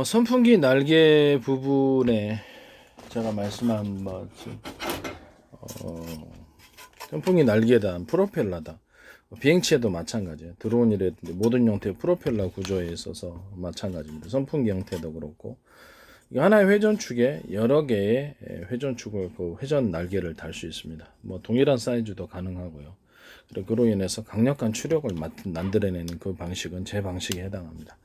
선풍기 날개 부분에 제가 말씀한 선풍기 날개다, 프로펠러다. 비행체도 마찬가지예요. 드론이라든지 모든 형태의 프로펠러 구조에 있어서 마찬가지입니다. 선풍기 형태도 그렇고, 이 하나의 회전축에 여러 개의 회전축을, 그 회전 날개를 달 수 있습니다. 뭐 동일한 사이즈도 가능하고요. 그리고 그로 인해서 강력한 추력을 만들어내는 그 방식은 제 방식에 해당합니다.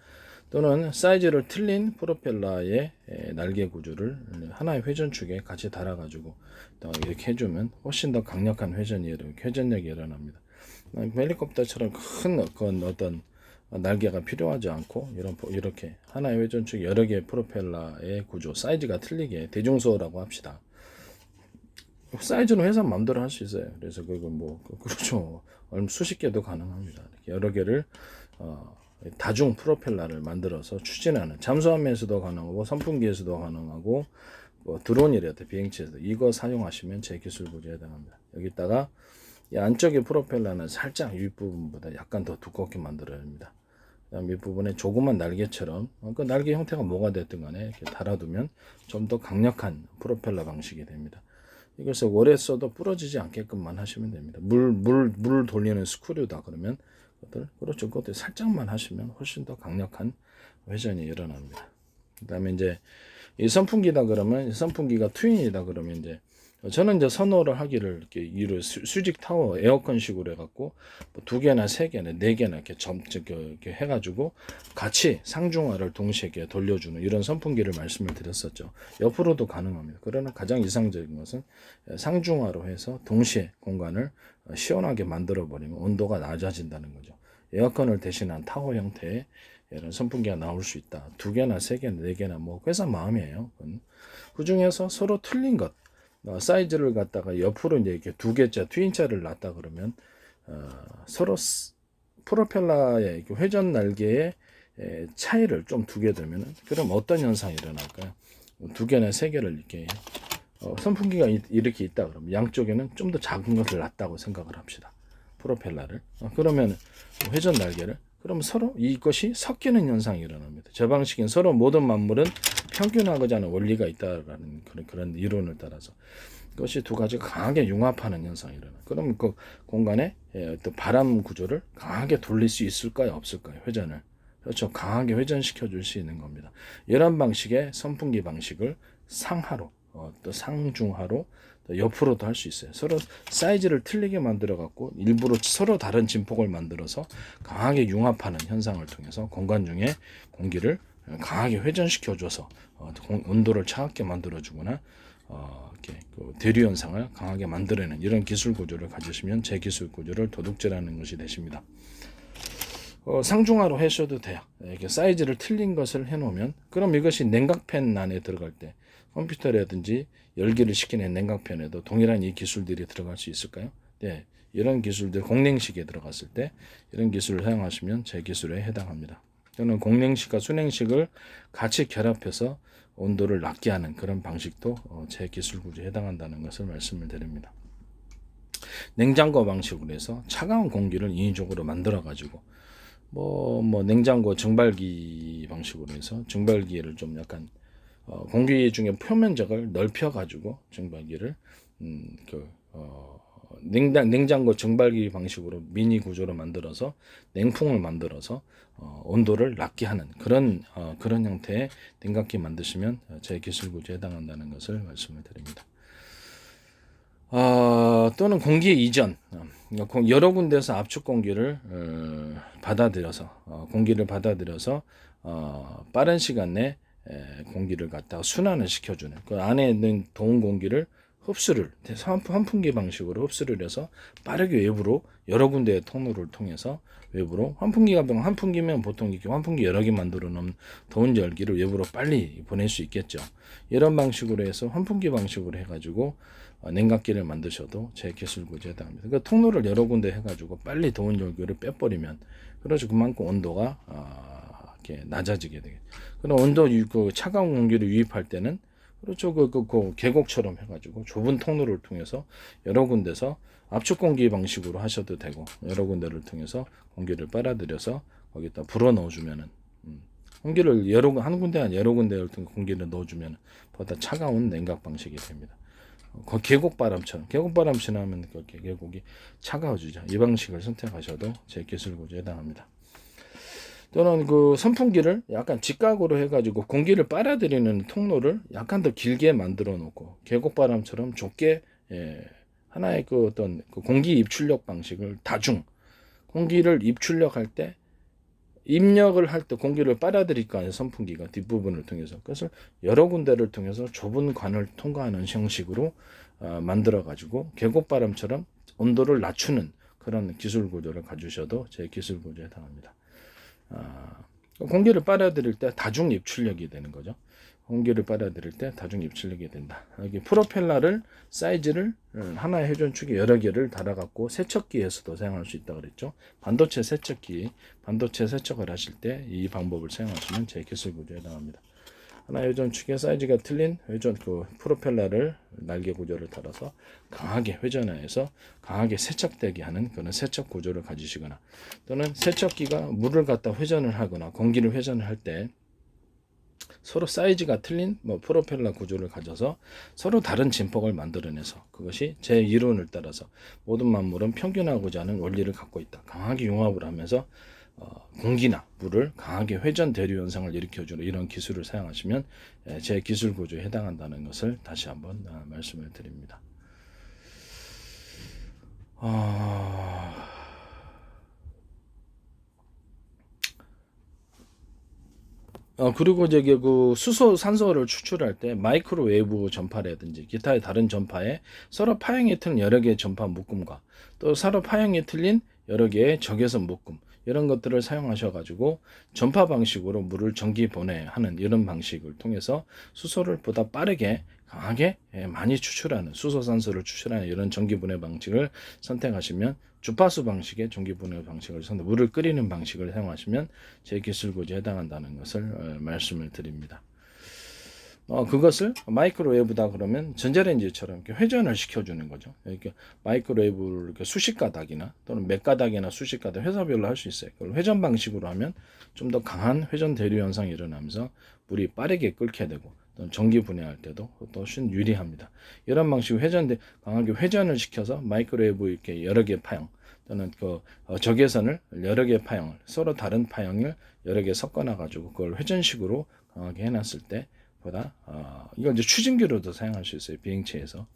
또는 사이즈를 틀린 프로펠러의 날개 구조를 하나의 회전축에 같이 달아가지고 이렇게 해주면 훨씬 더 강력한 회전력이 일어납니다. 헬리콥터처럼 큰 어떤 날개가 필요하지 않고 이렇게 하나의 회전축 여러 개의 프로펠러의 구조 사이즈가 틀리게 대중소라고 합시다. 사이즈는 회사 마음대로 할 수 있어요. 그래서 그렇죠. 수십 개도 가능합니다. 여러 개를 다중 프로펠러를 만들어서 추진하는, 잠수함에서도 가능하고 선풍기에서도 가능하고 드론이라도 비행체에서도 이거 사용하시면 제 기술 구조에 해당합니다. 여기다가 이 안쪽의 프로펠러는 살짝 윗부분보다 약간 더 두껍게 만들어야 합니다. 그다음 윗부분에 조그만 날개처럼 그 날개 형태가 뭐가 됐든 간에 이렇게 달아두면 좀 더 강력한 프로펠러 방식이 됩니다. 이것을 오래 써도 부러지지 않게끔만 하시면 됩니다. 물 돌리는 스크류다 그러면 그렇죠. 그것들 살짝만 하시면 훨씬 더 강력한 회전이 일어납니다. 그 다음에 이제 이 선풍기다 그러면, 선풍기가 트윈이다 그러면 이제 저는 이제 선호를 하기를 이렇게 수직 타워 에어컨식으로 해갖고 두 개나 세 개나 네 개나 이렇게 해가지고 같이 상중하를 동시에 이렇게 돌려주는 이런 선풍기를 말씀을 드렸었죠. 옆으로도 가능합니다. 그러나 가장 이상적인 것은 상중하로 해서 동시에 공간을 시원하게 만들어 버리면 온도가 낮아진다는 거죠. 에어컨을 대신한 타워 형태의 이런 선풍기가 나올 수 있다. 두 개나 세 개나 네 개나 뭐 회사 마음이에요. 그 중에서 서로 틀린 것, 사이즈를 갖다가 옆으로 이제 이렇게 두 개짜 트윈자를 놨다 그러면 서로 프로펠러의 회전 날개의 차이를 좀 두게 되면 그럼 어떤 현상이 일어날까요? 두 개나 세 개를 이렇게 선풍기가 이렇게 있다 그러면 양쪽에는 좀 더 작은 것을 놨다고 생각을 합시다. 프로펠러를. 그러면 회전 날개를, 그럼 서로 이것이 섞이는 현상이 일어납니다. 저 방식은 서로 모든 만물은 평균하고자 하는 원리가 있다라는 그런 이론을 따라서 그것이 두 가지가 강하게 융합하는 현상이 일어나. 그러면 그 공간에 또 바람 구조를 강하게 돌릴 수 있을까요, 없을까요? 회전을. 그렇죠. 강하게 회전시켜 줄 수 있는 겁니다. 이런 방식의 선풍기 방식을 상하로, 또 상중하로, 또 옆으로도 할 수 있어요. 서로 사이즈를 틀리게 만들어 갖고 일부러 서로 다른 진폭을 만들어서 강하게 융합하는 현상을 통해서 공간 중에 공기를 강하게 회전시켜 줘서 온도를 차갑게 만들어 주거나 이렇게 대류 현상을 강하게 만들어내는 이런 기술 구조를 가지시면 제 기술 구조를 도둑질하는 것이 되십니다. 상중하로 하셔도 돼요. 이렇게 사이즈를 틀린 것을 해놓으면, 그럼 이것이 냉각팬 안에 들어갈 때 컴퓨터라든지 열기를 식히는 냉각팬에도 동일한 이 기술들이 들어갈 수 있을까요? 네, 이런 기술들 공냉식에 들어갔을 때 이런 기술을 사용하시면 제 기술에 해당합니다. 저는 공냉식과 순냉식을 같이 결합해서 온도를 낮게 하는 그런 방식도 제 기술 구조에 해당한다는 것을 말씀을 드립니다. 냉장고 방식으로 해서 차가운 공기를 인위적으로 만들어 가지고 냉장고 증발기 방식으로 해서 증발기를 좀 약간 공기 중에 표면적을 넓혀 가지고 증발기를 냉장고 증발기 방식으로 미니 구조로 만들어서 냉풍을 만들어서 온도를 낮게 하는 그런 형태의 냉각기 만드시면 제 기술 구조에 해당한다는 것을 말씀을 드립니다. 또는 공기 이전, 여러 군데서 압축 공기를 공기를 받아들여서 빠른 시간 내에 공기를 갖다가 순환을 시켜주는, 그 안에 있는 더운 공기를 환풍기 방식으로 흡수를 해서 빠르게 외부로 여러 군데의 통로를 통해서 외부로, 환풍기면 보통 이렇게 환풍기 여러 개 만들어 놓은 더운 열기를 외부로 빨리 보낼 수 있겠죠. 이런 방식으로 해서 환풍기 방식으로 해가지고 냉각기를 만드셔도 제 기술 구조에 해당합니다. 그 통로를 여러 군데 해가지고 빨리 더운 열기를 빼버리면, 그렇죠. 그만큼 온도가 이렇게 낮아지게 되겠죠. 그럼 차가운 공기를 유입할 때는, 그렇죠. 계곡처럼 해가지고 좁은 통로를 통해서 여러 군데서 압축 공기 방식으로 하셔도 되고, 여러 군데를 통해서 공기를 빨아들여서 거기다 불어 넣어주면은 공기를 한 군데 한 여러 군데 공기를 넣어주면 보다 차가운 냉각 방식이 됩니다. 계곡바람처럼 계곡바람 지나면 그 계곡이 차가워지죠. 이 방식을 선택하셔도 제 기술 구조에 해당합니다. 또는 그 선풍기를 약간 직각으로 해가지고 공기를 빨아들이는 통로를 약간 더 길게 만들어 놓고 계곡바람처럼 좁게 하나의 그 어떤 그 공기 입출력 방식을 다중 공기를 입출력할 때 입력을 할 때 공기를 빨아들일 거 아니에요. 선풍기가 뒷부분을 통해서. 그래서 여러 군데를 통해서 좁은 관을 통과하는 형식으로 만들어 가지고 계곡바람처럼 온도를 낮추는 그런 기술 구조를 가지셔도 제 기술 구조에 해당합니다. 공기를 빨아들일 때 다중 입출력이 되는 거죠. 공기를 빨아들일 때 다중 입출력이 된다. 여기 프로펠러를 사이즈를 하나의 회전축에 여러 개를 달아갖고 세척기에서도 사용할 수 있다 그랬죠. 반도체 세척기, 반도체 세척을 하실 때 이 방법을 사용하시면 제 기술 구조에 해당합니다. 하나의 회전축의 사이즈가 틀린 그 프로펠러를 날개 구조를 달아서 강하게 회전해서 강하게 세척되게 하는 그런 세척 구조를 가지시거나 또는 세척기가 물을 갖다 회전을 하거나 공기를 회전을 할 때 서로 사이즈가 틀린 프로펠러 구조를 가져서 서로 다른 진폭을 만들어내서 그것이 제 이론을 따라서 모든 만물은 평균하고자 하는 원리를 갖고 있다. 강하게 융합을 하면서 공기나 물을 강하게 회전 대류 현상을 일으켜주는 이런 기술을 사용하시면 제 기술 구조에 해당한다는 것을 다시 한번 말씀을 드립니다. 그리고 저기 그 수소, 산소를 추출할 때 마이크로웨이브 전파라든지 기타의 다른 전파에 서로 파형이 틀린 여러 개의 전파 묶음과 또 서로 파형이 틀린 여러 개의 적외선 묶음 이런 것들을 사용하셔가지고 전파 방식으로 물을 전기 보내하는 이런 방식을 통해서 수소를 보다 빠르게 강하게 많이 추출하는 수소, 산소를 추출하는 이런 전기 분해 방식을 선택하시면 주파수 방식의 전기 분해 방식을 물을 끓이는 방식을 사용하시면 제 기술 구조에 해당한다는 것을 말씀을 드립니다. 그것을 마이크로웨이브다 그러면 전자레인지처럼 이렇게 회전을 시켜주는 거죠. 이렇게 마이크로웨이브를 이렇게 수십 가닥이나 또는 몇 가닥이나 수십 가닥 회사별로 할 수 있어요. 그걸 회전 방식으로 하면 좀 더 강한 회전 대류 현상이 일어나면서 물이 빠르게 끓게 되고 또는 전기 분해할 때도 또 훨씬 유리합니다. 이런 방식으로 강하게 회전을 시켜서 마이크로웨이브 이렇게 여러 개 파형 또는 그 적외선을 여러 개 파형을 서로 다른 파형을 여러 개 섞어놔 가지고 그걸 회전식으로 강하게 해놨을 때 보다 이걸 이제 추진기로도 사용할 수 있어요. 비행체에서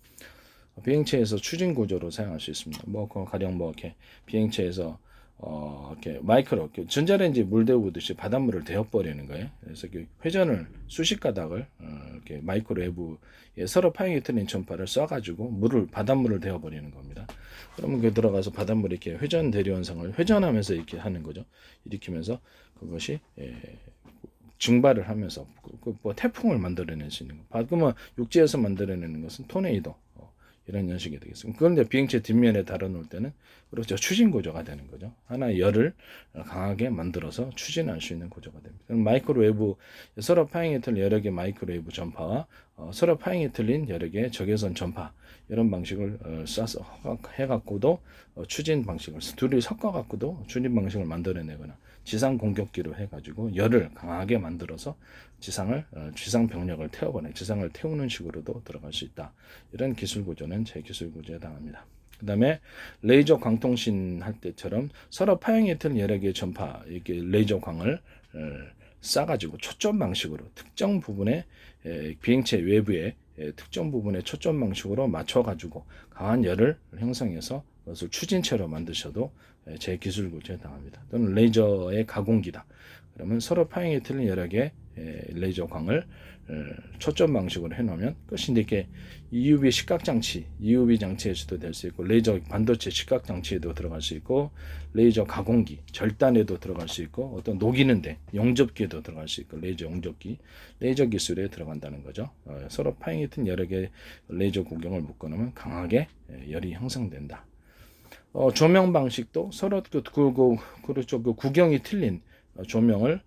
추진 구조로 사용할 수 있습니다. 가령 이렇게 비행체에서 이렇게 마이크로 전자레인지 물 데우듯이 바닷물을 데워버리는 거예요. 그래서 회전을 수십 가닥을 이렇게 마이크로웨이브에 서로 파형이 틀린 전파를 쏴가지고 바닷물을 데워버리는 겁니다. 그러면 들어가서 바닷물이 이렇게 회전 대류 현상을 회전하면서 이렇게 하는 거죠. 일으키면서 그것이 증발을 하면서 태풍을 만들어낼 수 있는 거. 그러면 육지에서 만들어내는 것은 토네이도 이런 형식이 되겠습니다. 그런데 비행체 뒷면에 달아놓을 때는 그렇죠. 추진 구조가 되는 거죠. 하나의 열을 강하게 만들어서 추진할 수 있는 구조가 됩니다. 마이크로웨이브 서로 파형이 틀린 여러 개의 마이크로웨이브 전파와 서로 파형이 틀린 여러 개의 적외선 전파 이런 방식을 쏴서 해갖고도 추진 방식을 둘이 섞어갖고도 추진 방식을 만들어내거나 지상 공격기로 해가지고 열을 강하게 만들어서 지상 병력을 지상을 태우는 식으로도 들어갈 수 있다. 이런 기술 구조는 제 기술 구조에 해당합니다. 그 다음에 레이저 광통신 할 때처럼 서로 파형이 틀린 여러 개의 전파, 이렇게 레이저 광을 쏴가지고 초점 방식으로 특정 부분에 비행체 외부에 특정 부분에 초점 방식으로 맞춰가지고 강한 열을 형성해서 그것을 추진체로 만드셔도 제 기술 구조에 해당합니다. 또는 레이저의 가공기다. 그러면 서로 파형이 틀린 여러 개의 레이저 광을 초점 방식으로 해놓으면 끝인데 이렇게 EUV 식각장치, EUV 장치에서도 될 수 있고 레이저 반도체 식각장치에도 들어갈 수 있고 레이저 가공기, 절단에도 들어갈 수 있고 어떤 녹이는데 용접기에도 들어갈 수 있고 레이저 용접기, 레이저 기술에 들어간다는 거죠. 서로 파형이 틀린 여러 개의 레이저 구경을 묶어놓으면 강하게 열이 형성된다. 조명 방식도 서로 그렇죠. 구경이 틀린 조명을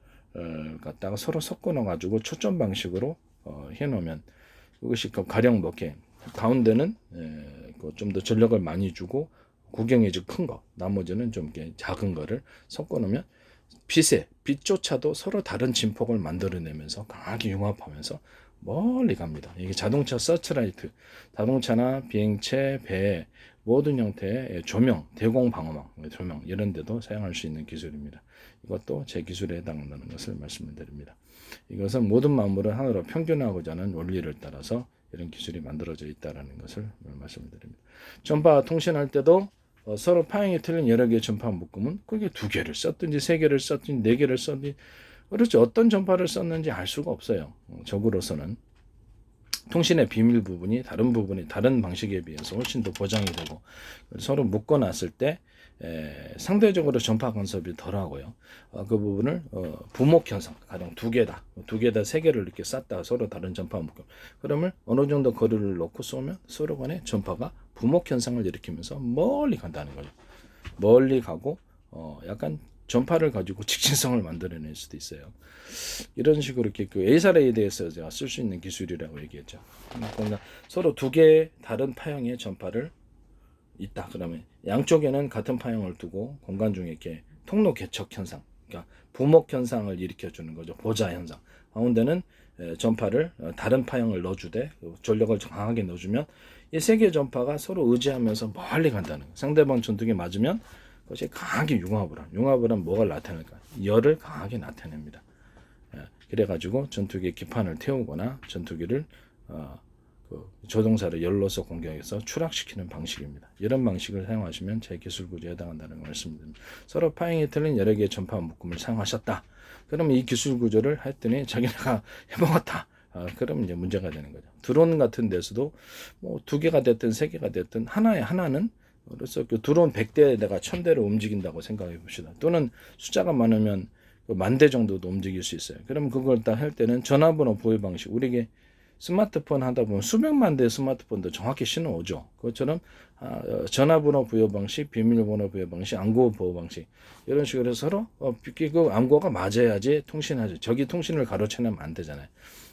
갖다가 서로 섞어 넣어 가지고 초점 방식으로 해 놓으면 그것이 가령 이렇게 가운데는 좀 더 전력을 많이 주고 구경이 좀 큰 거, 나머지는 좀 이렇게 작은 거를 섞어 놓으면 빛조차도 서로 다른 진폭을 만들어내면서 강하게 융합하면서 멀리 갑니다. 이게 자동차 서치라이트, 자동차나 비행체, 배 모든 형태의 조명, 대공 방어망, 조명 이런 데도 사용할 수 있는 기술입니다. 이것도 제 기술에 해당한다는 것을 말씀을 드립니다. 이것은 모든 만물을 하나로 평균화하고자 하는 원리를 따라서 이런 기술이 만들어져 있다는 것을 말씀을 드립니다. 전파 통신할 때도 서로 파형이 틀린 여러 개의 전파 묶음은 그게 2개를 썼든지 3개를 썼든지 4개를 썼든지 그렇죠. 어떤 전파를 썼는지 알 수가 없어요. 적으로서는 통신의 비밀 부분이 다른 방식에 비해서 훨씬 더 보장이 되고 서로 묶어놨을 때 상대적으로 전파 간섭이 덜하고요. 그 부분을 부목 현상, 가령 2개다, 3개를 이렇게 쌌다 서로 다른 전파 묶음. 그러면 어느 정도 거리를 놓고 쏘면 서로 간에 전파가 부목 현상을 일으키면서 멀리 간다는 거죠. 멀리 가고 약간 전파를 가지고 직진성을 만들어낼 수도 있어요. 이런 식으로 이렇게 그 A사례에 대해서 제가 쓸 수 있는 기술이라고 얘기했죠. 그러니까 서로 2개의 다른 파형의 전파를 있다. 그러면 양쪽에는 같은 파형을 두고 공간 중에 이렇게 통로 개척 현상, 그러니까 부목 현상을 일으켜 주는 거죠. 보자 현상. 가운데는 전파를 다른 파형을 넣어주되 전력을 강하게 넣어주면 이 3개의 전파가 서로 의지하면서 멀리 간다는 거예요. 상대방 전투기에 맞으면 그것이 강하게 융합을 하면 뭐가 나타날까? 열을 강하게 나타냅니다. 그래가지고 전투기의 기판을 태우거나 전투기를 조종사를 열로서 공격해서 추락시키는 방식입니다. 이런 방식을 사용하시면 제 기술 구조에 해당한다는 말씀드립니다. 서로 파형이 틀린 여러 개의 전파 묶음을 사용하셨다. 그러면 이 기술 구조를 했더니 자기네가 해먹었다. 그러면 이제 문제가 되는 거죠. 드론 같은 데서도 뭐 2개가 됐든 3개가 됐든 하나는 그래서 그 드론 100대 내가 1000대로 움직인다고 생각해 봅시다. 또는 숫자가 많으면 10,000대 정도도 움직일 수 있어요. 그럼 그걸 딱 할 때는 전화번호 보호 방식, 우리에게 스마트폰 하다 보면 수백만 대의 스마트폰도 정확히 신호 오죠. 그것처럼 전화번호 부여 방식, 비밀번호 부여 방식, 암호 보호 방식 이런 식으로 서로 그 암호가 맞아야지 통신하죠. 저기 통신을 가로채면 안 되잖아요.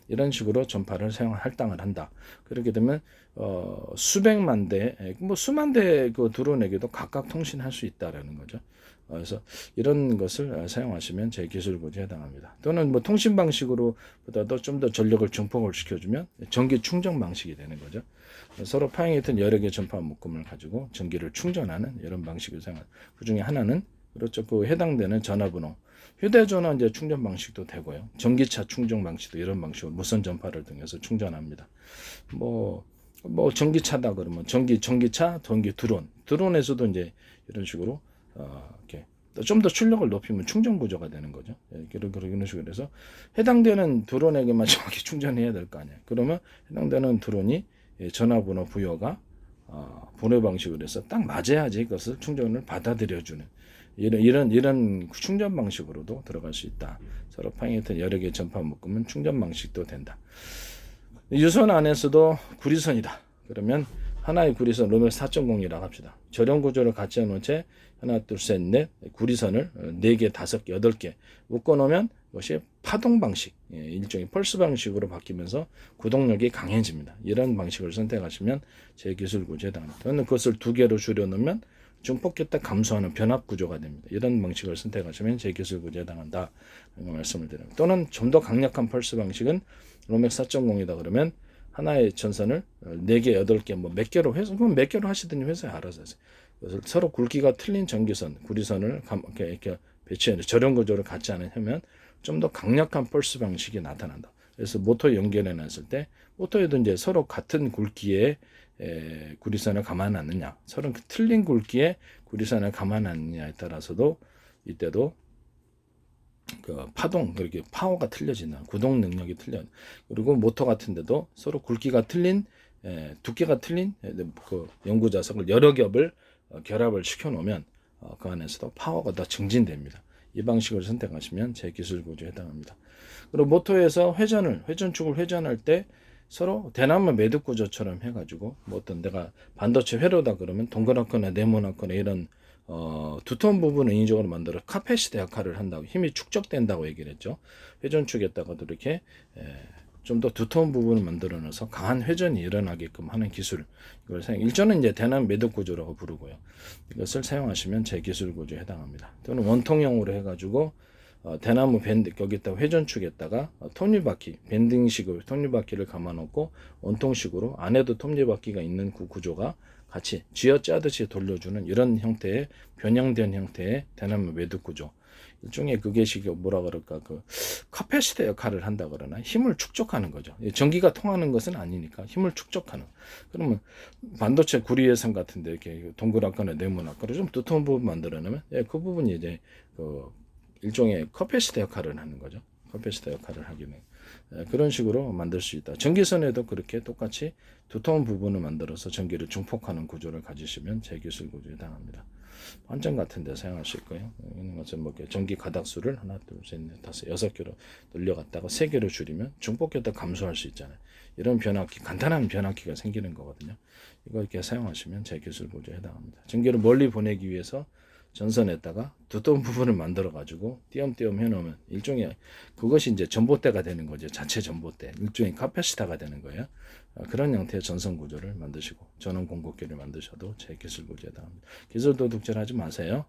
이런 식으로 전파를 할당을 한다. 그렇게 되면 수백만 대, 뭐 수만 대 그 드론에게도 각각 통신할 수 있다라는 거죠. 그래서 이런 것을 사용하시면 제 기술 구조에 해당합니다. 또는 뭐 통신 방식으로보다도 좀 더 전력을 증폭을 시켜주면 전기 충전 방식이 되는 거죠. 서로 파형했던 여러 개의 전파 묶음을 가지고 전기를 충전하는 이런 방식을 사용합니다. 그 중에 하나는 그렇죠. 그 해당되는 전화번호, 휴대전화 이제 충전 방식도 되고요. 전기차 충전 방식도 이런 방식으로 무선 전파를 통해서 충전합니다. 뭐 전기차다 그러면 전기차, 전기 드론에서도 이제 이런 식으로 이렇게 좀 더 출력을 높이면 충전 구조가 되는 거죠. 그런 식으로 해서 해당되는 드론에게만 정확히 충전해야 될 거 아니에요. 그러면 해당되는 드론이 전화번호 부여가 번호 방식으로 해서 딱 맞아야지 그것을 충전을 받아들여주는 이런 충전 방식으로도 들어갈 수 있다. 서로 파형했던 여러 개의 전파 묶음은 충전 방식도 된다. 유선 안에서도 구리선이다. 그러면 하나의 구리선 로멜 4.0이라고 합시다. 저렴 구조를 같이 해놓은 채 하나, 둘, 셋, 넷 구리선을 4개, 5개, 8개 묶어놓으면 이것이 파동 방식, 일종의 펄스 방식으로 바뀌면서 구동력이 강해집니다. 이런 방식을 선택하시면 제 기술 구조에 해당합니다. 그것을 2개로 줄여놓으면 중폭했다 감소하는 변압 구조가 됩니다. 이런 방식을 선택하시면 제 기술 구조에 해당한다. 말씀을 드립니다. 또는 좀 더 강력한 펄스 방식은 로맥 4.0이다 그러면 하나의 전선을 4개, 8개, 뭐 몇 개로 해서 그럼 몇 개로 하시든지 회사에 알아서 하세요. 그래서 서로 굵기가 틀린 전기선, 구리선을 이렇게 배치해 저런 구조를 같지 않으면 좀 더 강력한 펄스 방식이 나타난다. 그래서 모터 연결해 놨을 때 모터에도 이제 서로 같은 굵기의 구리선을 감안하느냐, 서로 틀린 굵기의 구리선을 감안하느냐에 따라서도 이때도 그 파동, 그렇게 파워가 틀려진다. 구동 능력이 틀려. 그리고 모터 같은데도 서로 굵기가 틀린, 두께가 틀린 그 연구 자석을 여러 겹을 결합을 시켜 놓으면 그 안에서도 파워가 더 증진됩니다. 이 방식을 선택하시면 제 기술 구조에 해당합니다. 그리고 모터에서 회전축을 회전할 때 서로 대나무 매듭 구조처럼 해가지고 뭐 어떤 내가 반도체 회로다 그러면 동그랗거나 네모나거나 이런 두터운 부분을 인위적으로 만들어 카패시티 역할을 한다고 힘이 축적된다고 얘기를 했죠. 회전축에다가도 이렇게 좀 더 두터운 부분을 만들어 놔서 강한 회전이 일어나게끔 하는 기술, 이걸 일전은 이제 대남 매듭 구조라고 부르고요. 이것을 사용하시면 재기술 구조에 해당합니다. 또는 원통형으로 해가지고 대나무 밴드 여기다 회전축에다가 톱니바퀴 밴딩식으로 톱니바퀴를 감아놓고 원통식으로 안에도 톱니바퀴가 있는 그 구조가 같이 쥐어짜듯이 돌려주는 이런 형태의 변형된 형태의 대나무 매듭 구조. 일종의 그게식 뭐라 그럴까 그 카패시터 역할을 한다 그러나 힘을 축적하는 거죠. 전기가 통하는 것은 아니니까 힘을 축적하는. 그러면 반도체 구리예선 같은데 이렇게 동그랗거나 네모나거나 좀 두터운 부분 만들어내면 그 부분이 이제 그 일종의 카패시터 역할을 하는 거죠. 카패시터 역할을 하기는 그런 식으로 만들 수 있다. 전기선에도 그렇게 똑같이 두터운 부분을 만들어서 전기를 증폭하는 구조를 가지시면 재기술 구조에 해당합니다. 반점 같은 데 사용하실 거예요. 이런 것은 뭐 전기 가닥수를 하나, 둘, 셋, 넷, 다섯, 6개로 늘려갔다가 3개로 줄이면 중폭계도 감소할 수 있잖아요. 이런 변압기, 간단한 변압기가 생기는 거거든요. 이거 이렇게 사용하시면 재기술 구조에 해당합니다. 전기를 멀리 보내기 위해서 전선에다가 두터운 부분을 만들어 가지고 띄엄띄엄 해놓으면 일종의 그것이 이제 전봇대가 되는 거죠. 자체 전봇대, 일종의 카패시터가 되는 거예요. 그런 형태의 전선 구조를 만드시고 전원 공급기를 만드셔도 재기술 구조에 해당합니다. 기술 도둑질하지 마세요.